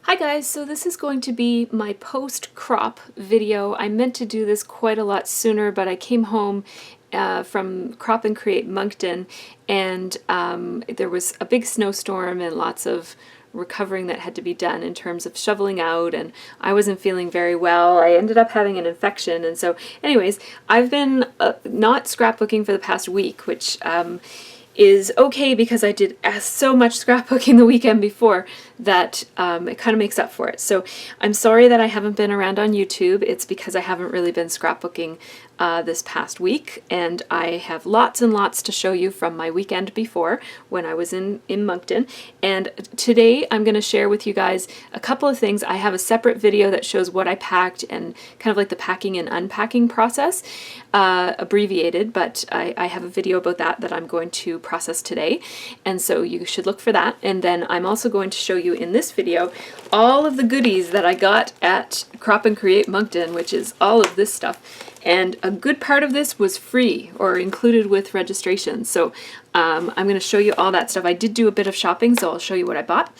Hi guys, so this is going to be my post-crop video. I meant to do this quite a lot sooner, but I came home from Crop and Create Moncton, and there was a big snowstorm and lots of recovering that had to be done in terms of shoveling out, and I wasn't feeling very well. I ended up having an infection, and so anyways, I've been not scrapbooking for the past week, which is okay because I did so much scrapbooking the weekend before that it kind of makes up for it. So I'm sorry that I haven't been around on YouTube. It's because I haven't really been scrapbooking this past week, and I have lots and lots to show you from my weekend before when I was in Moncton. And today I'm going to share with you guys a couple of things. I have a separate video that shows what I packed and kind of like the packing and unpacking process, abbreviated, but I have a video about that I'm going to process today, and so you should look for that. And then I'm also going to show you in this video all of the goodies that I got at Crop and Create Moncton, which is all of this stuff. And a good part of this was free or included with registration. So I'm going to show you all that stuff. I did do a bit of shopping, so I'll show you what I bought.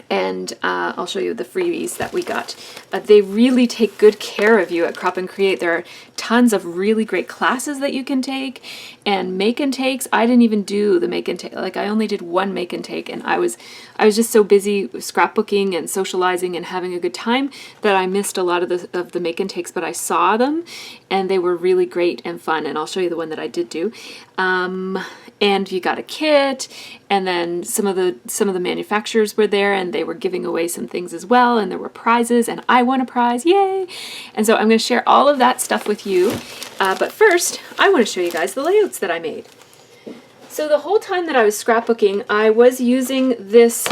And I'll show you the freebies that we got. They really take good care of you at Crop and Create. There are tons of really great classes that you can take and make and takes. I didn't even do the make and take. Like, I only did one make and take, and I was just so busy scrapbooking and socializing and having a good time that I missed a lot of the make and takes, but I saw them and they were really great and fun, and I'll show you the one that I did do. And you got a kit, and then some of the manufacturers were there, and they were giving away some things as well, and there were prizes, and I won a prize, yay! And so I'm going to share all of that stuff with you, but first I want to show you guys the layouts that I made. So the whole time that I was scrapbooking, I was using this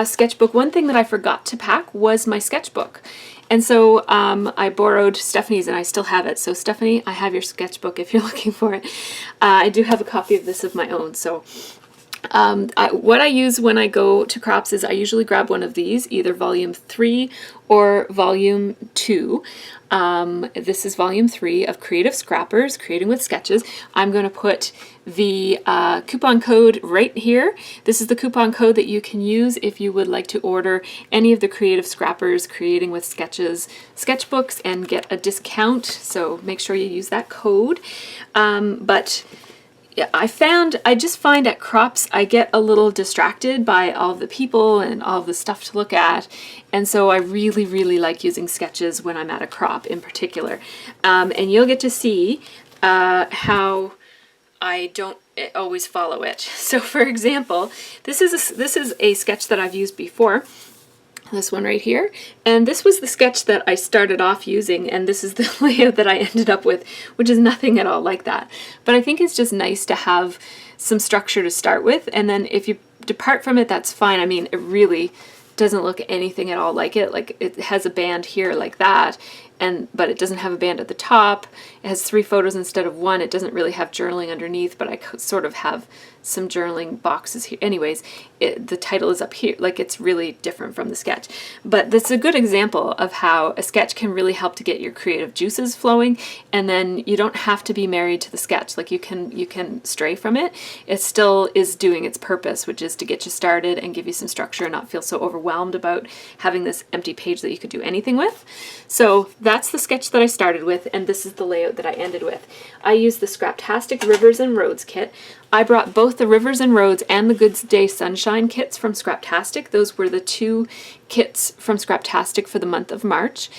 sketchbook. One thing that I forgot to pack was my sketchbook. And so I borrowed Stephanie's, and I still have it. So Stephanie, I have your sketchbook if you're looking for it. I do have a copy of this of my own. So what I use when I go to crops is I usually grab one of these, either volume 3 or volume 2. This is volume 3 of Creative Scrappers, Creating with Sketches. I'm going to put the coupon code right here. This is the coupon code that you can use if you would like to order any of the Creative Scrappers, Creating with Sketches sketchbooks and get a discount. So make sure you use that code. Yeah, I just find at crops I get a little distracted by all of the people and all of the stuff to look at, and so I really, really like using sketches when I'm at a crop in particular. And you'll get to see how I don't always follow it. So for example, this is a sketch that I've used before. This one right here, and this was the sketch that I started off using, and this is the layout that I ended up with, which is nothing at all like that. But I think it's just nice to have some structure to start with, and then if you depart from it, that's fine. I mean, it really doesn't look anything at all like it. Like, it has a band here like that, but it doesn't have a band at the top. It has 3 photos instead of 1. It doesn't really have journaling underneath, but I sort of have some journaling boxes here. Anyways, the title is up here. Like, it's really different from the sketch. But this is a good example of how a sketch can really help to get your creative juices flowing, and then you don't have to be married to the sketch. Like, you can stray from it. It still is doing its purpose, which is to get you started and give you some structure and not feel so overwhelmed about having this empty page that you could do anything with. So that's the sketch that I started with, and this is the layout that I ended with. I used the Scraptastic Rivers and Roads kit. I brought both the Rivers and Roads and the Good Day Sunshine kits from Scraptastic. Those were the 2 kits from Scraptastic for the month of March.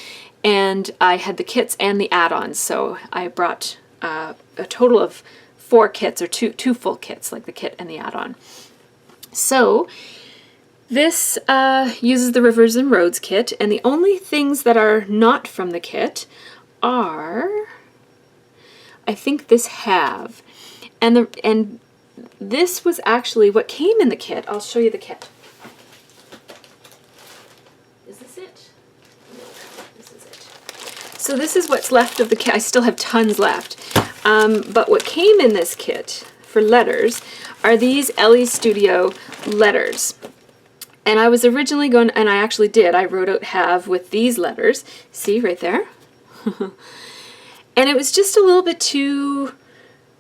And I had the kits and the add-ons, so I brought a total of 4 kits, or two full kits, like the kit and the add-on. So this uses the Rivers and Roads kit, and the only things that are not from the kit are, I think, this halve. And this was actually what came in the kit. I'll show you the kit. Is this it? No, this is it. So this is what's left of the kit. I still have tons left. But what came in this kit for letters are these Ellie Studio letters. And I was originally going, and I actually did, I wrote out have with these letters. See right there? And it was just a little bit too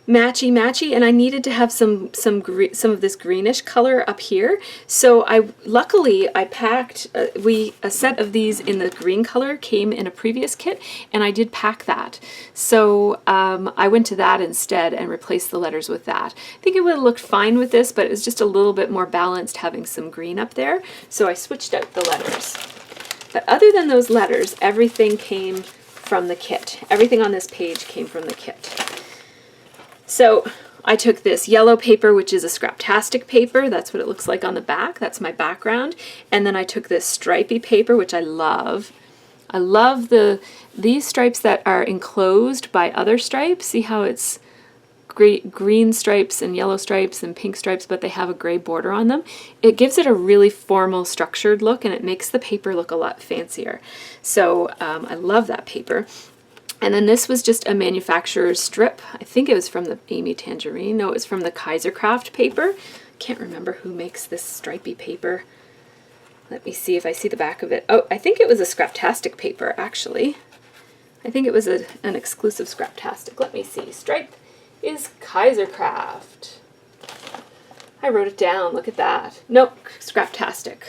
matchy, and I needed to have some of this greenish color up here. So luckily I packed a set of these in the green color came in a previous kit, and I did pack that. So I went to that instead and replaced the letters with that. I think it would have looked fine with this, but it was just a little bit more balanced having some green up there. So I switched out the letters. But other than those letters, everything came from the kit. Everything on this page came from the kit. So I took this yellow paper, which is a Scraptastic paper. That's what it looks like on the back. That's my background. And then I took this stripy paper, which I love. I love these stripes that are enclosed by other stripes. See how it's green stripes and yellow stripes and pink stripes, but they have a gray border on them. It gives it a really formal, structured look, and it makes the paper look a lot fancier. So I love that paper. And then this was just a manufacturer's strip. I think it was from the Amy Tangerine. No, it was from the Kaisercraft paper. Can't remember who makes this stripy paper. Let me see if I see the back of it. Oh, I think it was a Scraptastic paper, actually. I think it was an exclusive Scraptastic. Let me see. Stripe is Kaisercraft. I wrote it down. Look at that. Nope, Scraptastic.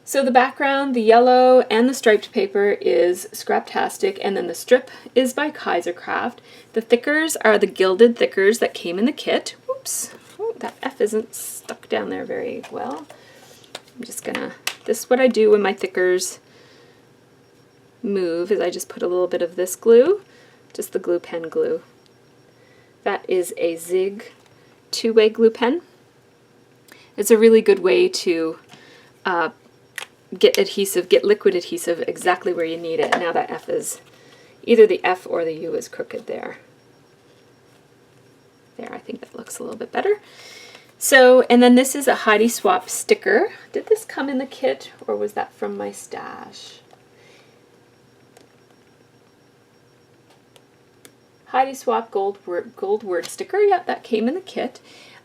So the background, the yellow and the striped paper is Scraptastic, and then the strip is by Kaisercraft. The thickers are the gilded thickers that came in the kit. Whoops, oh, that F isn't stuck down there very well. I'm just gonna, this is what I do when my thickers move, is I just put a little bit of this glue, just the glue pen glue. That is a Zig two-way glue pen. It's a really good way to get liquid adhesive exactly where you need it. Now that F is, either the F or the U is crooked there. There, I think that looks a little bit better. So, and then this is a Heidi Swapp sticker. Did this come in the kit, or was that from my stash? Heidi Swapp gold word sticker. Yep, that came in the kit.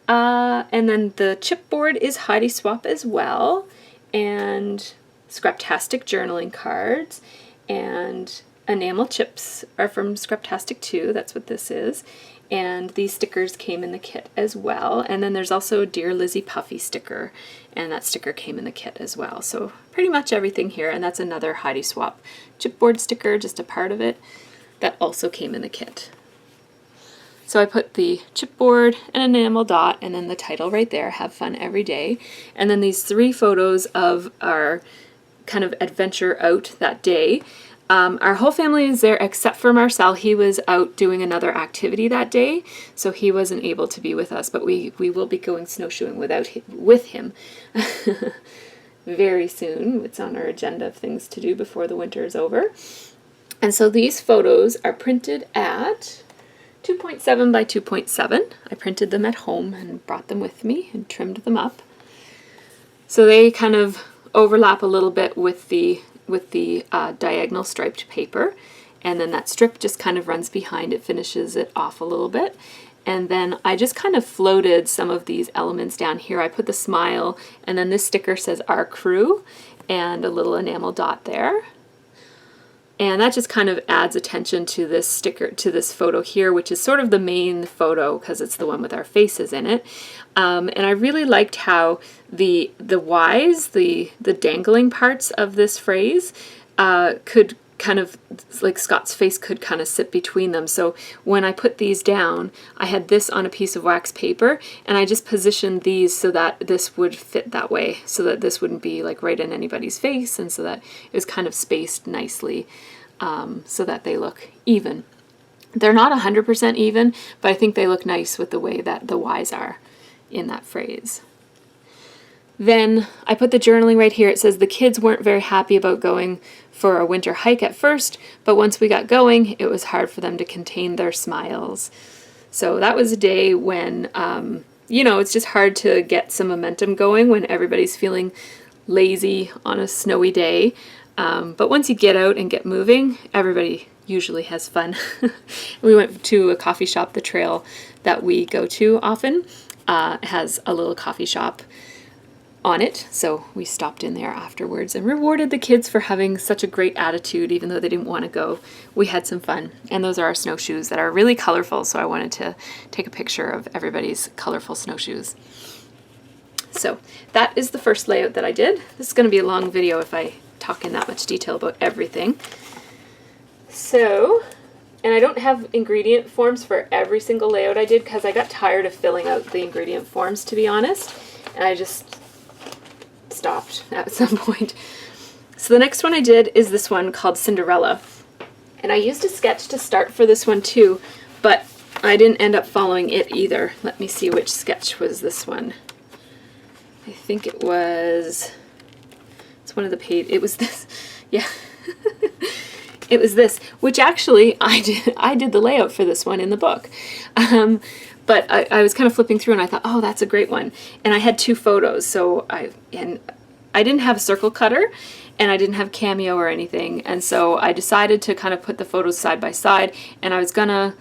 And then the chipboard is Heidi Swapp as well. And Scraptastic journaling cards, and enamel chips are from Scraptastic too. That's what this is. And these stickers came in the kit as well. And then there's also a Dear Lizzie Puffy sticker, and that sticker came in the kit as well. So pretty much everything here. And that's another Heidi Swapp chipboard sticker, just a part of it, that also came in the kit. So I put the chipboard, an enamel dot, and then the title right there, Have Fun Every Day. And then these 3 photos of our kind of adventure out that day. Our whole family is there except for Marcel. He was out doing another activity that day, so he wasn't able to be with us, but we will be going snowshoeing with him very soon. It's on our agenda of things to do before the winter is over. And so these photos are printed at 2.7 by 2.7. I printed them at home and brought them with me and trimmed them up. So they kind of overlap a little bit with the diagonal striped paper, and then that strip just kind of runs behind it, finishes it off a little bit. And then I just kind of floated some of these elements down here. I put the smile, and then this sticker says Our Crew, and a little enamel dot there. And that just kind of adds attention to this sticker, to this photo here, which is sort of the main photo because it's the one with our faces in it. And I really liked how the Y's, the dangling parts of this phrase, could kind of, like Scott's face could kind of sit between them. So when I put these down, I had this on a piece of wax paper, and I just positioned these so that this would fit that way, so that this wouldn't be like right in anybody's face, and so that it was kind of spaced nicely, so that they look even. They're not 100% even, but I think they look nice with the way that the Y's are in that phrase. Then I put the journaling right here. It says the kids weren't very happy about going for a winter hike at first, but once we got going, it was hard for them to contain their smiles. So that was a day when, you know, it's just hard to get some momentum going when everybody's feeling lazy on a snowy day. But once you get out and get moving, everybody usually has fun. We went to a coffee shop, the trail that we go to often has a little coffee shop on it, so we stopped in there afterwards and rewarded the kids for having such a great attitude even though they didn't want to go. We had some fun, and those are our snowshoes that are really colorful, so I wanted to take a picture of everybody's colorful snowshoes. So that is the first layout that I did. This is going to be a long video if I talk in that much detail about everything. So, and I don't have ingredient forms for every single layout I did because I got tired of filling out the ingredient forms, to be honest, and I just stopped at some point. So the next one I did is this one called Cinderella. And I used a sketch to start for this one too, but I didn't end up following it either. Let me see which sketch was this one. I think it was, it's one of the pages, it was this, yeah. It was this, which actually I did the layout for this one in the book. But I was kind of flipping through and I thought, oh, that's a great one. And I had two photos, so I didn't have a circle cutter and I didn't have Cameo or anything. And so I decided to kind of put the photos side by side, and I was gonna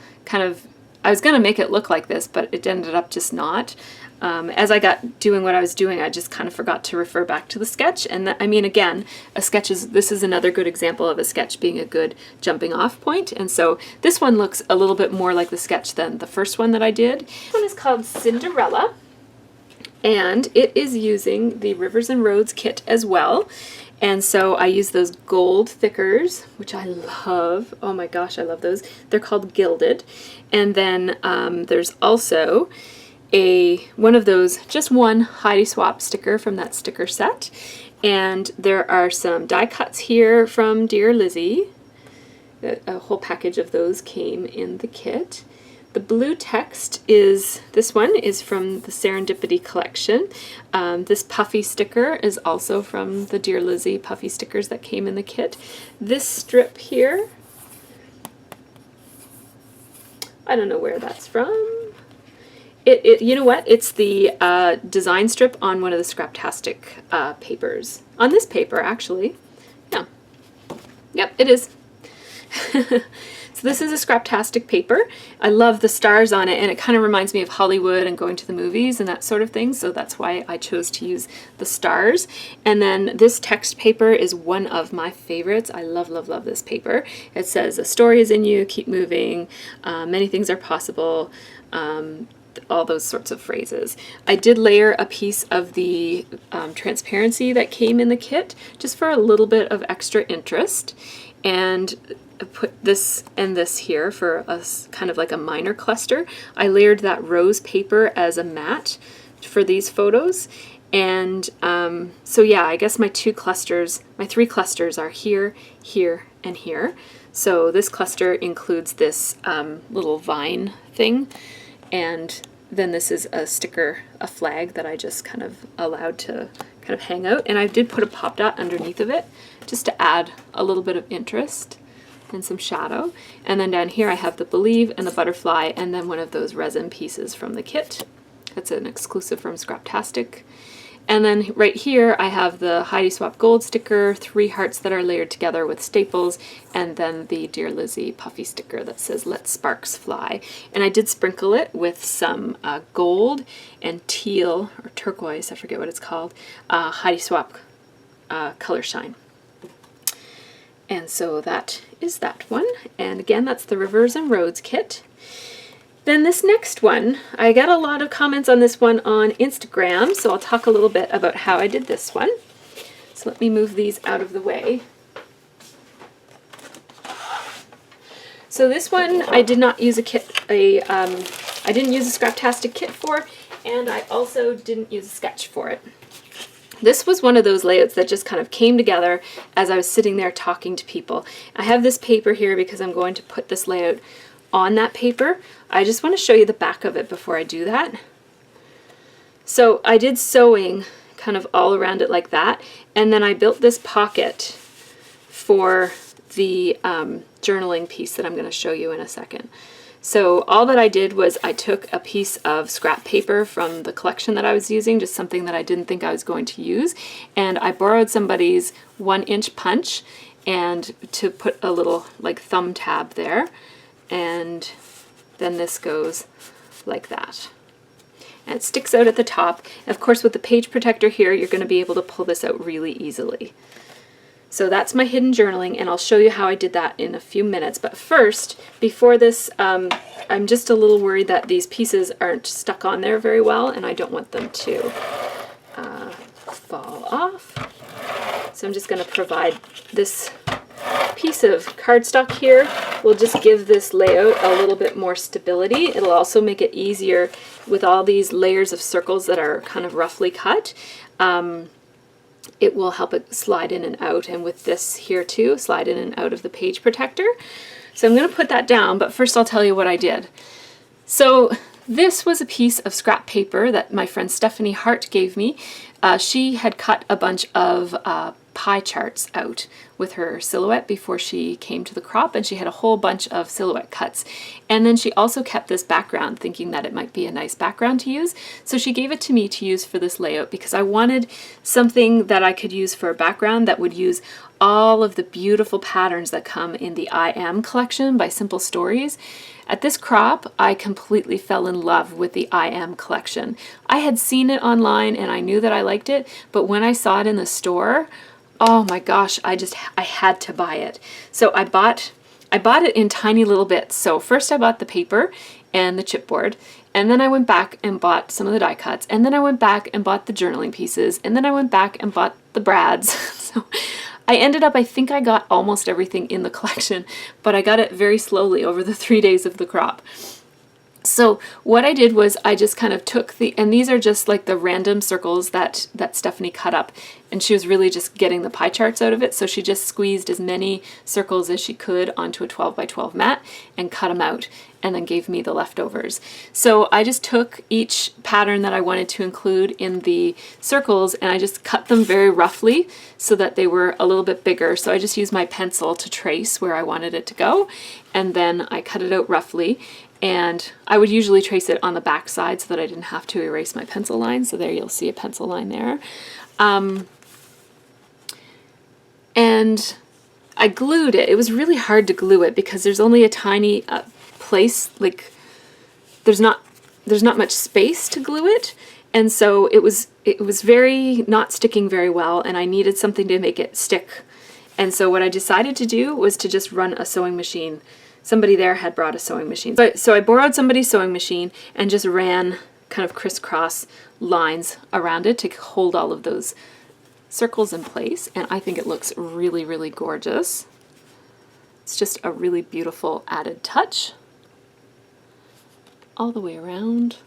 make it look like this, but it ended up just not. As I got doing what I was doing, I just kind of forgot to refer back to the sketch. And I mean, again, this is another good example of a sketch being a good jumping off point. And so this one looks a little bit more like the sketch than the first one that I did. This one is called Cinderella, and it is using the Rivers and Roads kit as well. And so I use those gold thickers, which I love. Oh my gosh, I love those. They're called Gilded. And then there's also one of those, just one Heidi Swap sticker from that sticker set. And there are some die cuts here from Dear Lizzie. A whole package of those came in the kit. The blue text this one is from the Serendipity collection. This puffy sticker is also from the Dear Lizzie puffy stickers that came in the kit. This strip here, I don't know where that's from. You know what? It's the design strip on one of the Scraptastic papers. On this paper, actually. Yeah. Yep, it is. So this is a Scraptastic paper. I love the stars on it, and it kind of reminds me of Hollywood and going to the movies and that sort of thing, so that's why I chose to use the stars. And then this text paper is one of my favorites. I love, love, love this paper. It says, "A story is in you, keep moving, many things are possible," all those sorts of phrases. I did layer a piece of the transparency that came in the kit just for a little bit of extra interest, and put this and this here for a kind of like a minor cluster. I layered that rose paper as a mat for these photos. And so yeah, I guess my three clusters are here, here, and here. So this cluster includes this little vine thing, and then this is a sticker, a flag that I just kind of allowed to kind of hang out. And I did put a pop dot underneath of it just to add a little bit of interest and some shadow. And then down here I have the Believe and the butterfly, and then one of those resin pieces from the kit. That's an exclusive from Scraptastic. And then right here I have the Heidi Swap gold sticker, 3 hearts that are layered together with staples, and then the Dear Lizzie puffy sticker that says "Let Sparks Fly." And I did sprinkle it with some gold and teal, or turquoise, I forget what it's called, Heidi Swap Color Shine. And so that is that one. And again, that's the Rivers and Roads kit. Then this next one, I got a lot of comments on this one on Instagram, so I'll talk a little bit about how I did this one. So let me move these out of the way. So this one I did not use a kit, I didn't use a Scraptastic kit for, and I also didn't use a sketch for it. This was one of those layouts that just kind of came together as I was sitting there talking to people. I have this paper here because I'm going to put this layout on that paper. I just want to show you the back of it before I do that. So I did sewing kind of all around it like that, and then I built this pocket for the journaling piece that I'm going to show you in a second. So all that I did was I took a piece of scrap paper from the collection that I was using, just something that I didn't think I was going to use, and I borrowed somebody's 1-inch punch and to put a little like thumb tab there, and then this goes like that. and it sticks out at the top. And of course, with the page protector here, you're going to be able to pull this out really easily. So that's my hidden journaling, and I'll show you how I did that in a few minutes. But first, before this, I'm just a little worried that these pieces aren't stuck on there very well, and I don't want them to fall off. So I'm just going to provide this piece of cardstock here. Will just give this layout a little bit more stability. It'll also make it easier with all these layers of circles that are kind of roughly cut. It will help it slide in and out, and with this here too, slide in and out of the page protector. So I'm going to put that down, but first I'll tell you what I did. So this was a piece of scrap paper that my friend Stephanie Hart gave me. She had cut a bunch of pie charts out with her silhouette before she came to the crop, and she had a whole bunch of silhouette cuts. And then she also kept this background, thinking that it might be a nice background to use. So she gave it to me to use for this layout because I wanted something that I could use for a background that would use all of the beautiful patterns that come in the I Am collection by Simple Stories. At this crop, I completely fell in love with the I Am collection. I had seen it online and I knew that I liked it, but when I saw it in the store, oh my gosh, I had to buy it. So I bought it in tiny little bits. So first I bought the paper and the chipboard, and then I went back and bought some of the die cuts, and then I went back and bought the journaling pieces, and then I went back and bought the brads. So I ended up, I think I got almost everything in the collection, but I got it very slowly over the 3 days of the crop. So what I did was I just kind of took and these are just like the random circles that Stephanie cut up, and she was really just getting the pie charts out of it, so she just squeezed as many circles as she could onto a 12 by 12 mat and cut them out, and then gave me the leftovers. So I just took each pattern that I wanted to include in the circles and I just cut them very roughly so that they were a little bit bigger. So I just used my pencil to trace where I wanted it to go, and then I cut it out roughly. And I would usually trace it on the back side so that I didn't have to erase my pencil line. So there you'll see a pencil line there. And I glued it. It was really hard to glue it because there's only a tiny place, like there's not much space to glue it. And so it was very not sticking very well, and I needed something to make it stick. And so what I decided to do was to just run a sewing machine. Somebody there had brought a sewing machine. So I borrowed somebody's sewing machine and just ran kind of crisscross lines around it to hold all of those circles in place. And I think it looks really, really gorgeous. It's just a really beautiful added touch all the way around.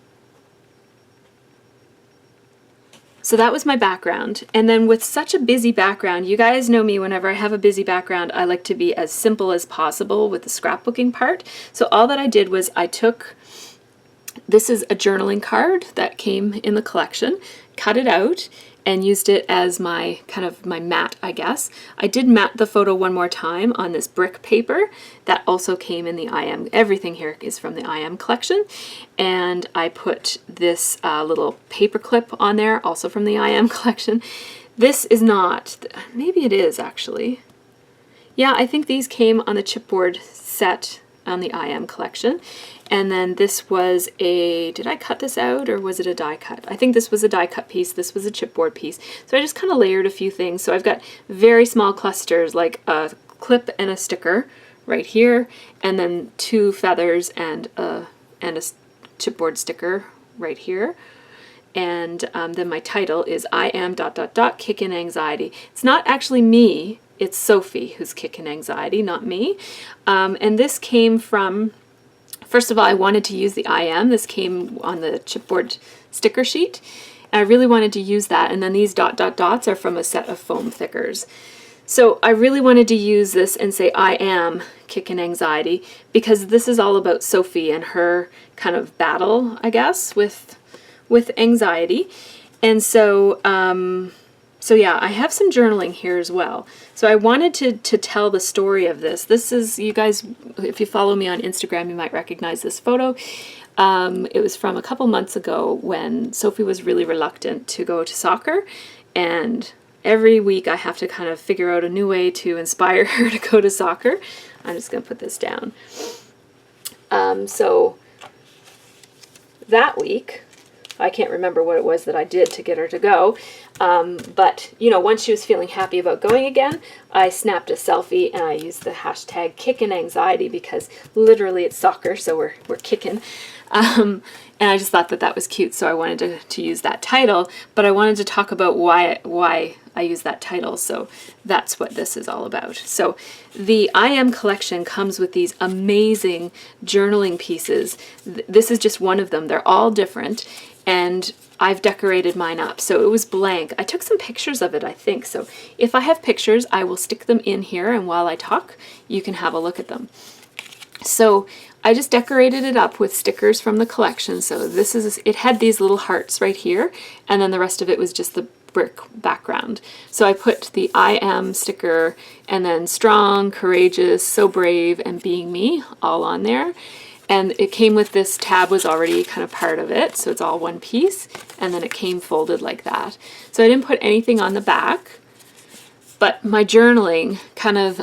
So that was my background. And then with such a busy background, you guys know me, whenever I have a busy background, I like to be as simple as possible with the scrapbooking part. So all that I did was I took, this is a journaling card that came in the collection, cut it out, and used it as my kind of my mat, I guess. I did mat the photo one more time on this brick paper that also came in the I Am. Everything here is from the I Am collection. And I put this little paper clip on there, also from the I Am collection. This is not, maybe it is actually. Yeah, I think these came on the chipboard set on the I Am collection. And then this was a, did I cut this out or was it a die cut? I think this was a die cut piece. This was a chipboard piece. So I just kind of layered a few things. So I've got very small clusters, like a clip and a sticker right here, and then 2 feathers and a chipboard sticker right here. And then my title is I Am ... Kickin' Anxiety. It's not actually me, it's Sophie who's kicking anxiety, not me. And this came from, first of all, I wanted to use the I Am. This came on the chipboard sticker sheet, and I really wanted to use that. And then these ... dots are from a set of foam thickers. So I really wanted to use this and say I am kicking anxiety, because this is all about Sophie and her kind of battle, I guess, with anxiety. And so so yeah, I have some journaling here as well. So I wanted to tell the story of this. This is, you guys, if you follow me on Instagram, you might recognize this photo. It was from a couple months ago when Sophie was really reluctant to go to soccer, and every week I have to kind of figure out a new way to inspire her to go to soccer. I'm just going to put this down. So that week, I can't remember what it was that I did to get her to go. But, you know, once she was feeling happy about going again, I snapped a selfie and I used the hashtag kickin' anxiety because literally it's soccer, so we're kicking. And I just thought that that was cute, so I wanted to use that title, but I wanted to talk about why I use that title, so that's what this is all about. So the I Am collection comes with these amazing journaling pieces. This is just one of them. They're all different, and I've decorated mine up. So it was blank. I took some pictures of it, I think, so if I have pictures, I will stick them in here, and while I talk, you can have a look at them. So I just decorated it up with stickers from the collection. So this is, it had these little hearts right here, and then the rest of it was just the brick background. So I put the I Am sticker and then strong, courageous, so brave, and being me all on there. And it came with this tab was already kind of part of it. So it's all one piece, and then it came folded like that. So I didn't put anything on the back. But my journaling,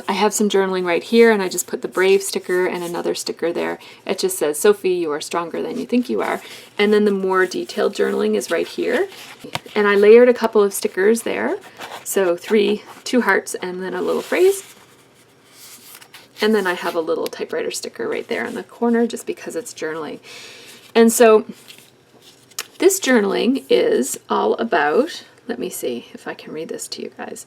I have some journaling right here, and I just put the brave sticker and another sticker there. It just says, Sophie, you are stronger than you think you are. And then the more detailed journaling is right here. And I layered a couple of stickers there. So two hearts and then a little phrase. And then I have a little typewriter sticker right there in the corner just because it's journaling. And so this journaling is all about, let me see if I can read this to you guys.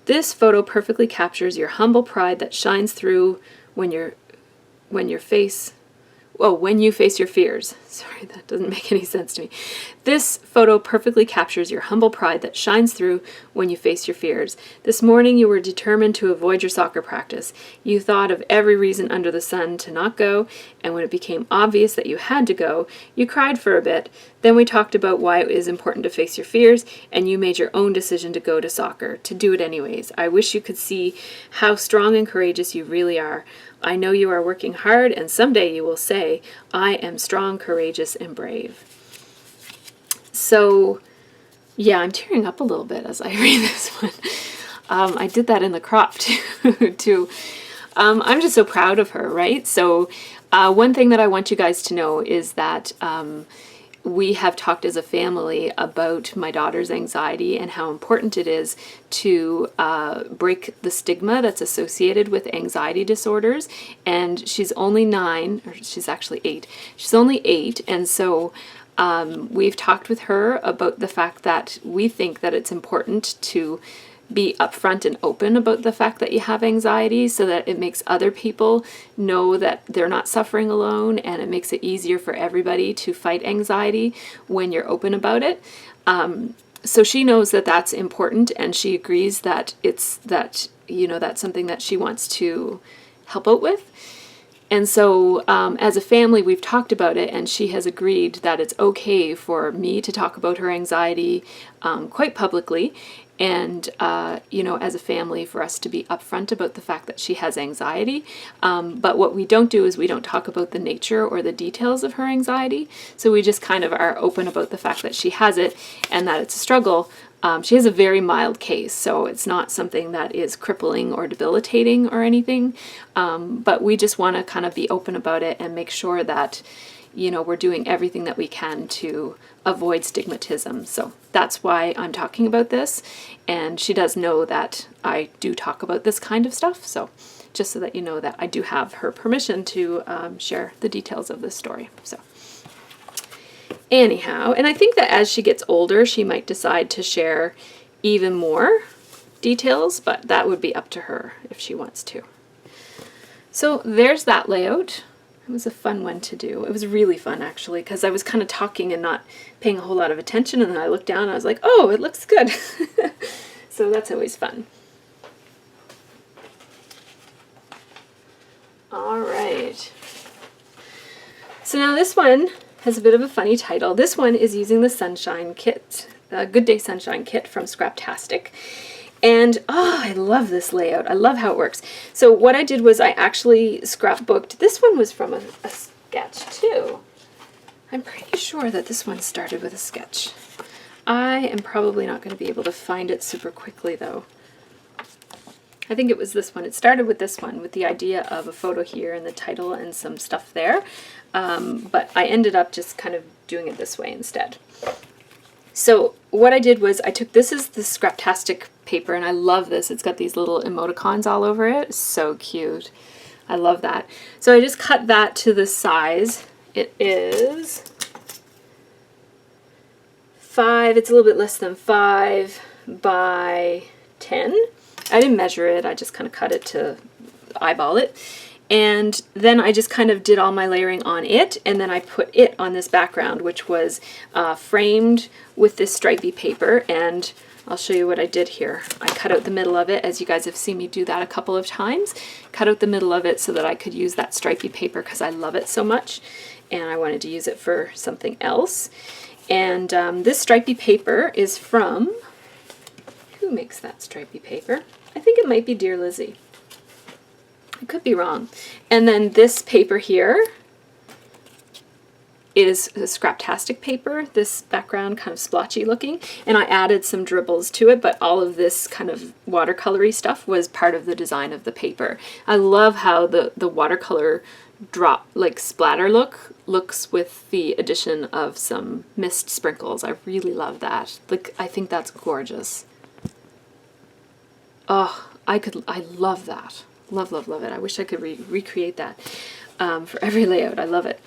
This photo perfectly captures your humble pride that shines through when you face your fears. Sorry, that doesn't make any sense to me. This photo perfectly captures your humble pride that shines through when you face your fears. This morning you were determined to avoid your soccer practice. You thought of every reason under the sun to not go, and when it became obvious that you had to go, you cried for a bit. Then we talked about why it is important to face your fears, and you made your own decision to go to soccer, to do it anyways. I wish you could see how strong and courageous you really are. I know you are working hard, and someday you will say, I am strong, courageous, and brave. So, yeah, I'm tearing up a little bit as I read this one. I did that in the crop too. I'm just so proud of her, right? So one thing that I want you guys to know is that we have talked as a family about my daughter's anxiety and how important it is to break the stigma that's associated with anxiety disorders. And she's only 9, or she's actually 8. She's only 8, and so we've talked with her about the fact that we think that it's important to be upfront and open about the fact that you have anxiety so that it makes other people know that they're not suffering alone, and it makes it easier for everybody to fight anxiety when you're open about it. So she knows that that's important, and she agrees that that's something that she wants to help out with. And so as a family, we've talked about it, and she has agreed that it's okay for me to talk about her anxiety quite publicly, and as a family, for us to be upfront about the fact that she has anxiety. But what we don't do is we don't talk about the nature or the details of her anxiety. So we just kind of are open about the fact that she has it and that it's a struggle. She has a very mild case, so it's not something that is crippling or debilitating or anything. But we just want to kind of be open about it and make sure that we're doing everything that we can to avoid stigmatism. So that's why I'm talking about this. And she does know that I do talk about this kind of stuff. So just so that you know that I do have her permission to share the details of this story. So anyhow, and I think that as she gets older, she might decide to share even more details, but that would be up to her if she wants to. So there's that layout. It was a fun one to do. It was really fun, actually, because I was kind of talking and not paying a whole lot of attention, and then I looked down and I was like, oh, it looks good. So that's always fun. All right. So now this one has a bit of a funny title. This one is using the Sunshine Kit, Good Day Sunshine Kit from Scraptastic. And I love this layout. I love how it works. So what I did was I actually scrapbooked. This one was from a sketch too. I'm pretty sure that this one started with a sketch. I am probably not going to be able to find it super quickly though. I think it was this one. It started with this one, with the idea of a photo here and the title and some stuff there. But I ended up just kind of doing it this way instead. So what I did was I took, this is the Scraptastic paper, and I love this. It's got these little emoticons all over it. So cute. I love that. So I just cut that to the size. It is 5, it's a little bit less than 5 by 10. I didn't measure it, I just kind of cut it to eyeball it. And then I just kind of did all my layering on it, and then I put it on this background, which was framed with this stripy paper. And I'll show you what I did here. I cut out the middle of it, as you guys have seen me do that a couple of times. Cut out the middle of it so that I could use that stripy paper because I love it so much, and I wanted to use it for something else. And this stripy paper is from, who makes that stripy paper? I think it might be Dear Lizzie. I could be wrong. And then this paper here is a Scraptastic paper, this background kind of splotchy looking, and I added some dribbles to it, but all of this kind of watercolory stuff was part of the design of the paper. I love how the watercolor drop, like splatter looks with the addition of some mist sprinkles. I really love that. Like, I think that's gorgeous. Oh, I love that. Love, love, love it. I wish I could recreate that for every layout. I love it.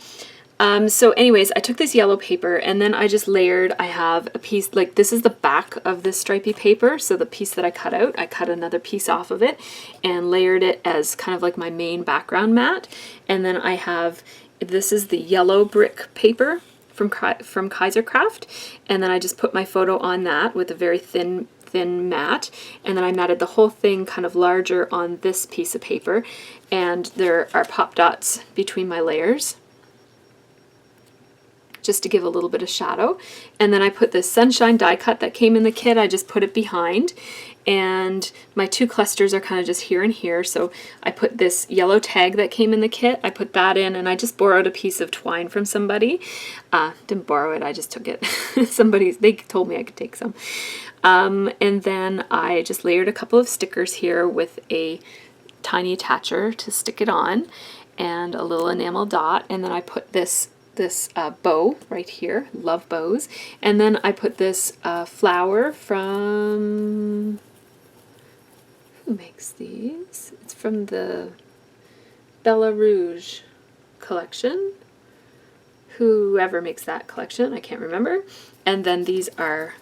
So anyways, I took this yellow paper and then I just layered. I have a piece, like this is the back of this stripy paper. So the piece that I cut out, I cut another piece off of it and layered it as kind of like my main background mat. And then I have, this is the yellow brick paper from Kaisercraft. And then I just put my photo on that with a very thin mat, and then I matted the whole thing kind of larger on this piece of paper, and there are pop dots between my layers just to give a little bit of shadow. And then I put this sunshine die cut that came in the kit, I just put it behind, and my two clusters are kind of just here and here. So I put this yellow tag that came in the kit, I put that in, and I just borrowed a piece of twine from somebody. Didn't borrow it, I just took it. They told me I could take some. And then I just layered a couple of stickers here with a tiny attacher to stick it on and a little enamel dot, and then I put this bow right here. Love bows. And then I put this flower from, who makes these? It's from the Bella Rouge collection. Whoever makes that collection, I can't remember. And then these are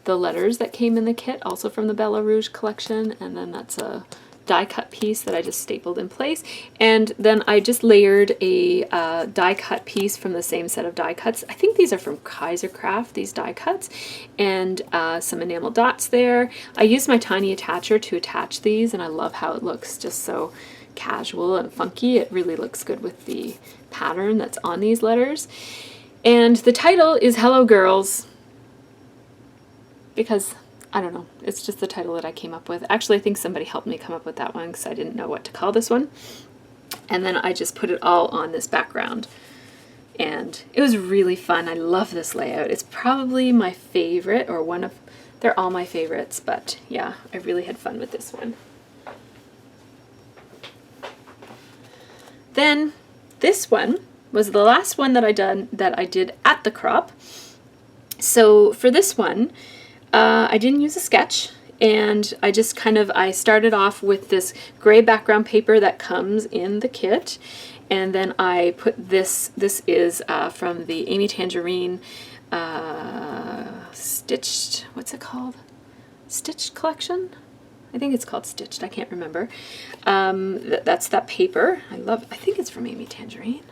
the letters that came in the kit, also from the Bella Rouge collection, and then that's a die cut piece that I just stapled in place. And then I just layered a die cut piece from the same set of die cuts. I think these are from Kaisercraft, these die cuts, and some enamel dots there. I used my tiny attacher to attach these, and I love how it looks, just so casual and funky. It really looks good with the pattern that's on these letters. And the title is Hello Girls, because I don't know, it's just the title that I came up with. Actually, I think somebody helped me come up with that one because I didn't know what to call this one. And then I just put it all on this background. And it was really fun. I love this layout. It's probably my favorite, or one of, they're all my favorites, but yeah, I really had fun with this one. Then this one was the last one that I did at the crop. So for this one, I didn't use a sketch, and I just kind of, I started off with this gray background paper that comes in the kit, and then I put this is from the Amy Tangerine Stitched, what's it called? Stitched collection? I think it's called Stitched, I can't remember. That's that paper. I think it's from Amy Tangerine.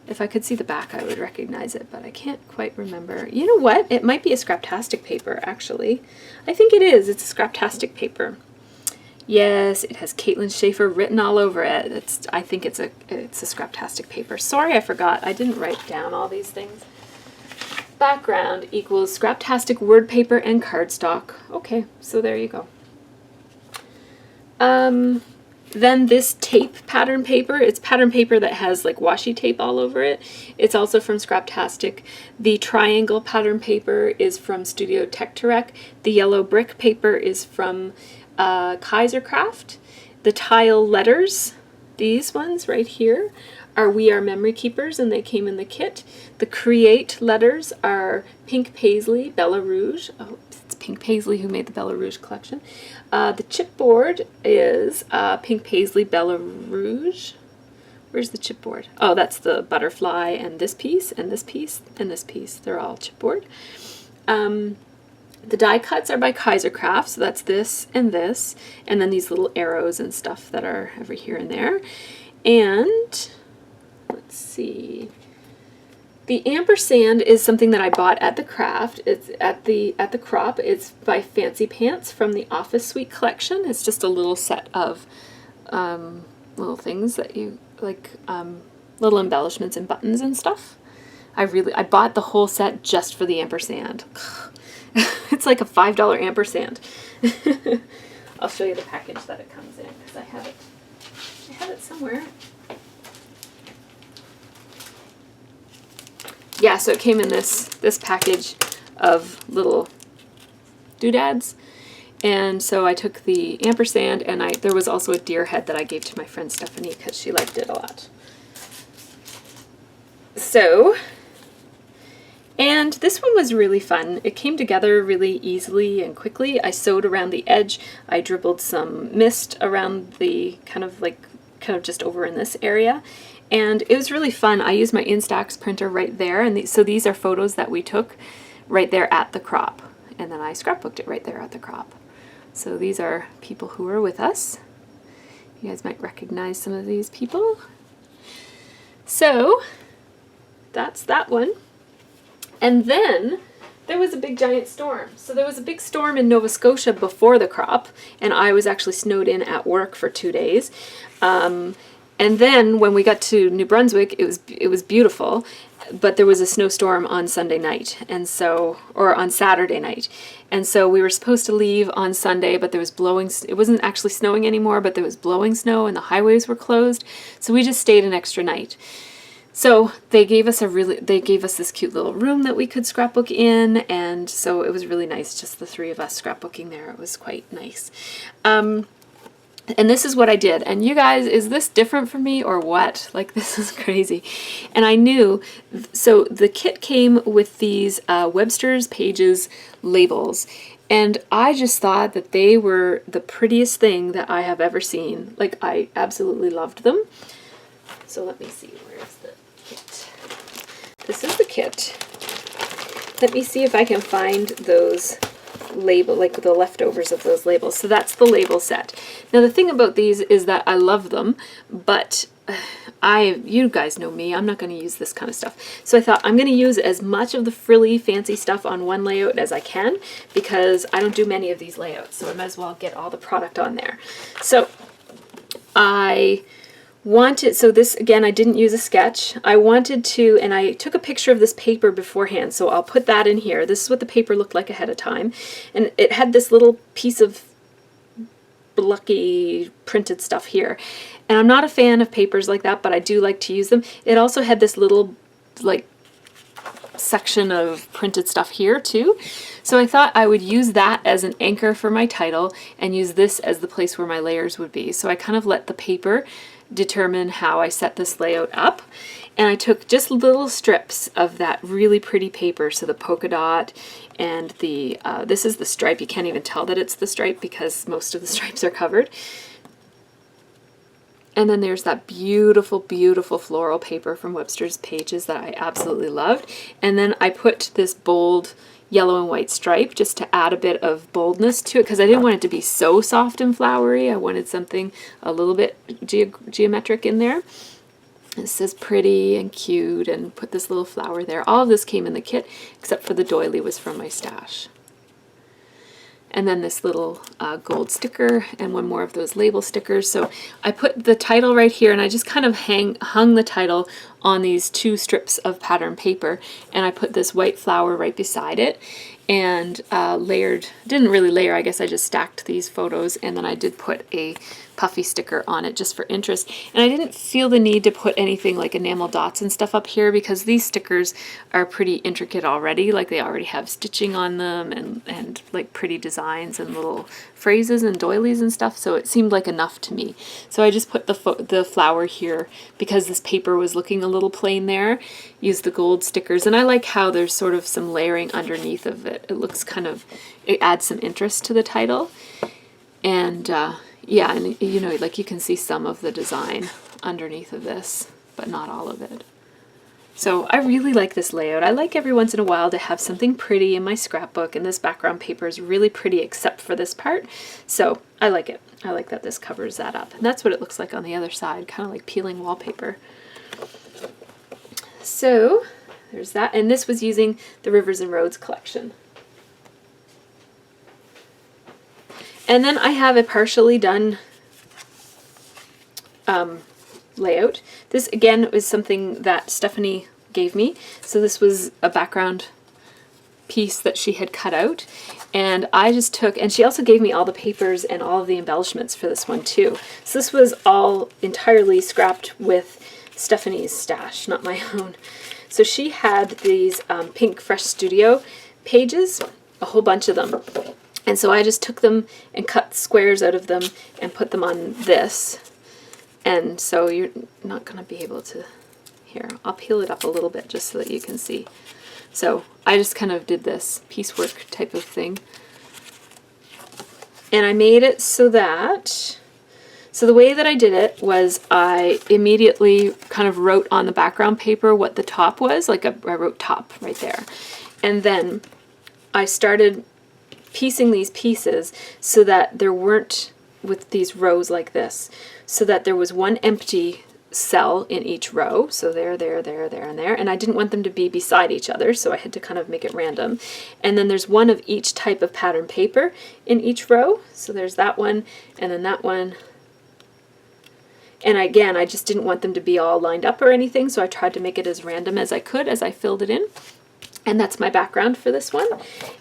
If I could see the back, I would recognize it, but I can't quite remember. You know what? It might be a Scraptastic paper, actually. I think it is. It's a Scraptastic paper. Yes, it has Caitlin Schaefer written all over it. I think it's a Scraptastic paper. Sorry, I forgot. I didn't write down all these things. Background equals Scraptastic word paper and cardstock. Okay, so there you go. Then this tape pattern paper, it's pattern paper that has like washi tape all over it. It's also from Scraptastic. The triangle pattern paper is from Studio Tech-Turek. The yellow brick paper is from Kaiser Craft. The tile letters, these ones right here, are We Are Memory Keepers, and they came in the kit. The Create letters are Pink Paisley, Bella Rouge. Oh, it's Pink Paisley who made the Bella Rouge collection. The chipboard is Pink Paisley, Bella Rouge. Where's the chipboard? Oh, that's the butterfly and this piece and this piece and this piece. They're all chipboard. The die cuts are by Kaiser Craft, so that's this, and then these little arrows and stuff that are over here and there. And let's see. The ampersand is something that I bought at the craft. It's at the Crop. It's by Fancy Pants from the Office Suite collection. It's just a little set of little things that you like, little embellishments and buttons and stuff. I bought the whole set just for the ampersand. It's like a $5 ampersand. I'll show you the package that it comes in because I have it somewhere. Yeah, so it came in this package of little doodads. And so I took the ampersand, and there was also a deer head that I gave to my friend Stephanie because she liked it a lot. So, and this one was really fun. It came together really easily and quickly. I sewed around the edge. I dribbled some mist around the kind of just over in this area. And it was really fun. I used my Instax printer right there. And so these are photos that we took right there at the Crop. And then I scrapbooked it right there at the Crop. So these are people who are with us. You guys might recognize some of these people. So that's that one. And then there was a big giant storm. So there was a big storm in Nova Scotia before the Crop, and I was actually snowed in at work for 2 days. And then when we got to New Brunswick, it was beautiful, but there was a snowstorm on Sunday night, or on Saturday night. And so we were supposed to leave on Sunday, but there was it wasn't actually snowing anymore, but there was blowing snow and the highways were closed. So we just stayed an extra night. So they gave us this cute little room that we could scrapbook in, and so it was really nice, just the three of us scrapbooking there. It was quite nice. And this is what I did. And you guys, is this different for me or what? Like, this is crazy. And I knew, so the kit came with these Webster's Pages labels. And I just thought that they were the prettiest thing that I have ever seen. Like, I absolutely loved them. So let me see, where's the kit? This is the kit. Let me see if I can find those like the leftovers of those labels. So that's the label set. Now the thing about these is that I love them, but you guys know me, I'm not going to use this kind of stuff. So I thought I'm going to use as much of the frilly fancy stuff on one layout as I can, because I don't do many of these layouts, so I might as well get all the product on there. So so this, again, I didn't use a sketch. I wanted to, and I took a picture of this paper beforehand, so I'll put that in here. This is what the paper looked like ahead of time. And it had this little piece of blocky printed stuff here. And I'm not a fan of papers like that, but I do like to use them. It also had this little, like, section of printed stuff here too. So I thought I would use that as an anchor for my title and use this as the place where my layers would be. So I kind of let the paper determine how I set this layout up, and I took just little strips of that really pretty paper, so the polka dot and the this is the stripe. You can't even tell that it's the stripe because most of the stripes are covered. And then there's that beautiful, beautiful floral paper from Webster's Pages that I absolutely loved. And then I put this bold yellow and white stripe just to add a bit of boldness to it, because I didn't want it to be so soft and flowery. I wanted something a little bit geometric in there. It says pretty and cute, and put this little flower there. All of this came in the kit, except for the doily was from my stash. And then this little gold sticker and one more of those label stickers. So I put the title right here, and I just kind of hung the title on these 2 strips of pattern paper, and I put this white flower right beside it. and layered, didn't really layer, I guess I just stacked these photos, and then I did put a puffy sticker on it just for interest. And I didn't feel the need to put anything like enamel dots and stuff up here because these stickers are pretty intricate already. Like they already have stitching on them and like pretty designs and little phrases and doilies and stuff. So it seemed like enough to me. So I just put the flower here because this paper was looking a little plain there. Use the gold stickers, and I like how there's sort of some layering underneath of it. It looks kind of, it adds some interest to the title. And yeah, and you know, like you can see some of the design underneath of this, but not all of it. So I really like this layout. I like every once in a while to have something pretty in my scrapbook, and this background paper is really pretty except for this part. So I like it. I like that this covers that up. And that's what it looks like on the other side, kind of like peeling wallpaper. So there's that, and this was using the Rivers and Roads collection. And then I have a partially done layout. This again is something that Stephanie gave me. So this was a background piece that she had cut out, and I just took, and she also gave me all the papers and all of the embellishments for this one too. So this was all entirely scrapped with Stephanie's stash, not my own. So she had these pink Fresh Studio pages, a whole bunch of them. And so I just took them and cut squares out of them and put them on this. And so you're not going to be able to, here, I'll peel it up a little bit just so that you can see. So I just kind of did this piecework type of thing. And I made it so that, so the way that I did it was I immediately kind of wrote on the background paper what the top was, like I wrote top right there. And then I started piecing these pieces so that there weren't, with these rows like this, so that there was one empty cell in each row. So there, and there. And I didn't want them to be beside each other, so I had to kind of make it random. And then there's one of each type of pattern paper in each row. So there's that one, and then that one. And again, I just didn't want them to be all lined up or anything, so I tried to make it as random as I could as I filled it in. And that's my background for this one.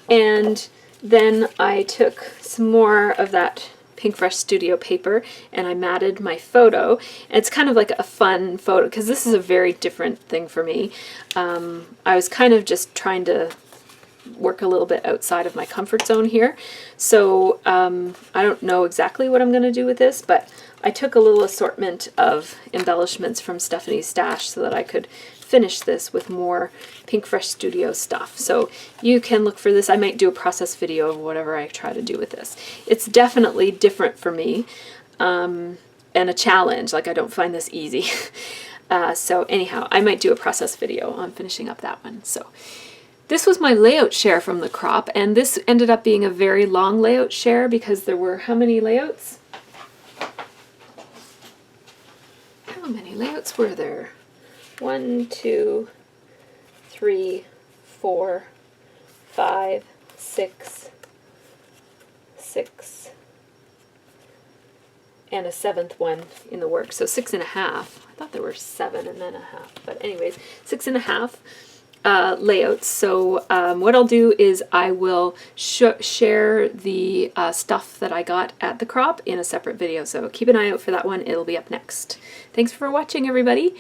And then I took some more of that Pink Fresh Studio paper and I matted my photo. And it's kind of like a fun photo because this is a very different thing for me. I was kind of just trying to work a little bit outside of my comfort zone here. So I don't know exactly what I'm going to do with this, but I took a little assortment of embellishments from Stephanie's stash so that I could finish this with more Pink Fresh Studio stuff. So you can look for this. I might do a process video of whatever I try to do with this. It's definitely different for me and a challenge. Like I don't find this easy. So anyhow, I might do a process video on finishing up that one. So this was my layout share from the crop, and this ended up being a very long layout share because there were how many layouts? How many layouts were there? 1, 2, 3, 4, 5, 6, 6, and a 7th one in the works. So 6.5. I thought there were 7 and then a half, but anyways, 6.5 layouts. So what I'll do is I will share the stuff that I got at the crop in a separate video. So keep an eye out for that one. It'll be up next. Thanks for watching, everybody.